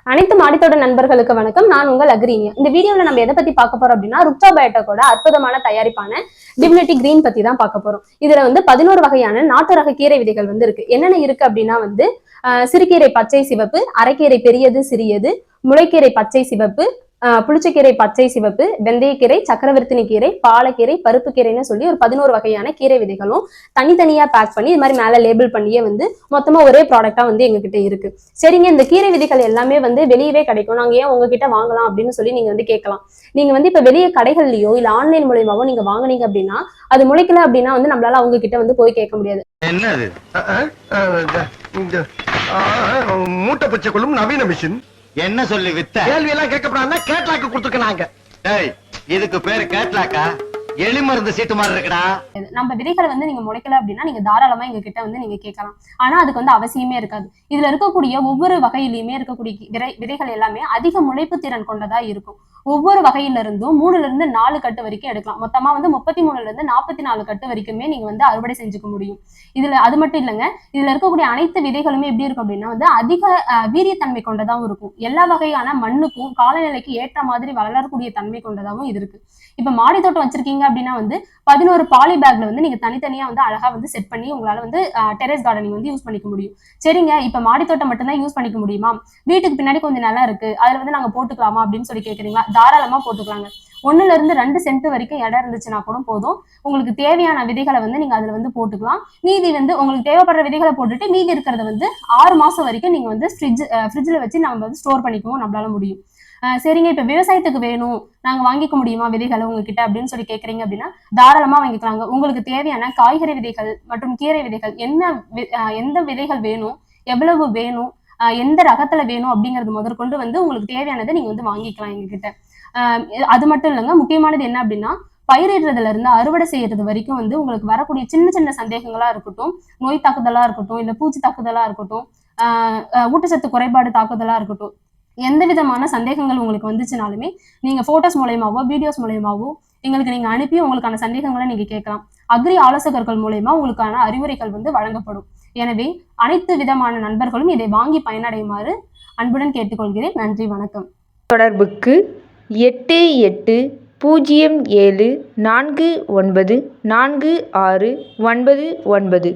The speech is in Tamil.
அனைத்து மாடித்தோட்ட நண்பர்களுக்கு வணக்கம். நான் உங்கள் அக்ரீனியா. இந்த வீடியோல நம்ம எதை பத்தி பார்க்க போறோம் அப்படின்னா, ருக்டா பயோடெக்கோட அற்புதமான தயாரிப்பான டிவினிட்டி கிரீன் பத்தி தான் பார்க்க போறோம். இதுல 11 வகையான நாட்டு ரக கீரை விதைகள் இருக்கு. என்னென்ன இருக்கு அப்படின்னா சிறுகீரை பச்சை சிவப்பு, அரைக்கீரை பெரியது சிறியது, முளைக்கீரை பச்சை சிவப்பு, புளிச்சக்கீரை பச்சை சிவப்பு, வெந்தயக்கீரை, சக்கரவர்த்தினி கீரை, பாலக்கீரை, பருப்பு கீரைன்னு சொல்லி ஒரு 11 வகையான கீரை விதைகளும் தனித்தனியா பேக் பண்ணி இது மாதிரி மேல லேபிள் பண்ணியே மொத்தமா ஒரே ப்ராடக்டா எங்ககிட்ட இருக்கு. சரிங்க, இந்த கீரை விதைகள் எல்லாமே வெளியவே கிடைக்கும், நாங்க ஏன் உங்ககிட்ட வாங்கலாம் அப்படின்னு சொல்லி நீங்க கேட்கலாம். நீங்க இப்ப வெளியே கடைகள்லயோ இல்ல ஆன்லைன் மூலமாவோ நீங்க வாங்குனீங்க அப்படின்னா அது முளைக்கல அப்படின்னா நம்மளால அவங்க கிட்ட போய் கேட்க முடியாது. என்னது மூட்டை பச்சை கொள்ளும் நவீன மிஷின் என்ன சொல்லி வித்த கேள்வி எல்லாம் கேட்கப்படாது. கேட்லாக்கு கொடுத்துருக்காங்க. இதுக்கு பேரு கேட்லாக்கா? எலி மருந்து சீட்டு மாதிரி இருக்குடா. நம்ம விதைகளை நீங்க முளைக்கல அப்படின்னா நீங்க தாராளமா எங்க கிட்ட நீங்க கேட்கலாம். ஆனா அதுக்கு அவசியமே இருக்காது. இதுல இருக்கக்கூடிய ஒவ்வொரு வகையிலுமே இருக்கக்கூடிய விதைகள் எல்லாமே அதிக முளைப்பு திறன் கொண்டதா இருக்கும். ஒவ்வொரு வகையில இருந்தும் 3ல இருந்து 4 கட்டு வரைக்கும் எடுக்கலாம். மொத்தமா 33ல இருந்து 44 கட்டு வரைக்குமே நீங்க அறுவடை செஞ்சுக்க முடியும். இதுல அது மட்டும் இல்லைங்க, இதுல இருக்கக்கூடிய அனைத்து விதைகளுமே எப்படி இருக்கும் அப்படின்னா அதிக வீரியத்தன்மை கொண்டதாகவும் இருக்கும். எல்லா வகையான மண்ணுக்கும் காலநிலைக்கு ஏற்ற மாதிரி வளரக்கூடிய தன்மை கொண்டதாகவும் இது இருக்கு. இப்ப மாடி தோட்டம் வச்சிருக்கீங்க அப்படின்னா 11 பாலி பேக்ல நீங்க தனித்தனியா அழகா செட் பண்ணி உங்களால டெரஸ் கார்டனிங் யூஸ் பண்ணிக்க முடியும். சரிங்க, இப்ப மாடி தோட்டம் மட்டும் தான் யூஸ் பண்ணிக்க முடியுமா? வீட்டுக்கு பின்னாடி கொஞ்சம் நிலம் இருக்கு, அதுல நாங்க போட்டுக்கலாமா அப்படின்னு சொல்லி கேக்குறீங்களா? தாராளமா போட்டுக்கலாங்க. 1ல இருந்து 2 சென்ட் வரைக்கும் இடம் இருந்துச்சுன்னா கூட போதும். உங்களுக்கு தேவையான விதைகளை நீங்க அதுல போட்டுக்கலாம். மீதி உங்களுக்கு தேவைப்படுற விதைகளை போட்டுட்டு மீதி இருக்கிறத 6 மாசம் வரைக்கும் நீங்க ஃப்ரிட்ஜ்ல வச்சு நம்ம ஸ்டோர் பண்ணிக்கவும் நம்மளால முடியும். சரிங்க, இப்ப விவசாயத்துக்கு வேணும், நாங்க வாங்கிக்க முடியுமா விதைகளை உங்ககிட்ட அப்படின்னு சொல்லி கேக்குறீங்க அப்படின்னா தாராளமா வாங்கிக்கலாங்க. உங்களுக்கு தேவையான காய்கறி விதைகள் மற்றும் கீரை விதைகள் எந்த விதைகள் வேணும், எவ்வளவு வேணும், எந்த ரகத்துல வேணும் அப்படிங்கறது முதற்கொண்டு உங்களுக்கு தேவையானதை நீங்க வாங்கிக்கலாம் எங்க கிட்ட. அது மட்டும் இல்லைங்க, முக்கியமானது என்ன அப்படின்னா பயிரிடுறதுல இருந்து அறுவடை செய்யறது வரைக்கும் உங்களுக்கு வரக்கூடிய சின்ன சின்ன சந்தேகங்களா இருக்கட்டும், நோய் தாக்குதலா இருக்கட்டும், இல்ல பூச்சி தாக்குதலா இருக்கட்டும், ஊட்டச்சத்து குறைபாடு தாக்குதலா இருக்கட்டும், எந்த விதமான சந்தேகங்கள் உங்களுக்கு வந்துச்சுனாலுமே நீங்க போட்டோஸ் மூலயமாவோ வீடியோஸ் மூலயமாவோ எங்களுக்கு நீங்க அனுப்பி உங்களுக்கான சந்தேகங்களை நீங்க கேட்கலாம். அக்ரி ஆலோசகர்கள் மூலயமா உங்களுக்கான அறிவுரைகள் வழங்கப்படும். எனவே அனைத்து விதமான நண்பர்களும் இதை வாங்கி பயனடையுமாறு அன்புடன் கேட்டுக்கொள்கிறேன். நன்றி, வணக்கம். தொடர்புக்கு 8807494699.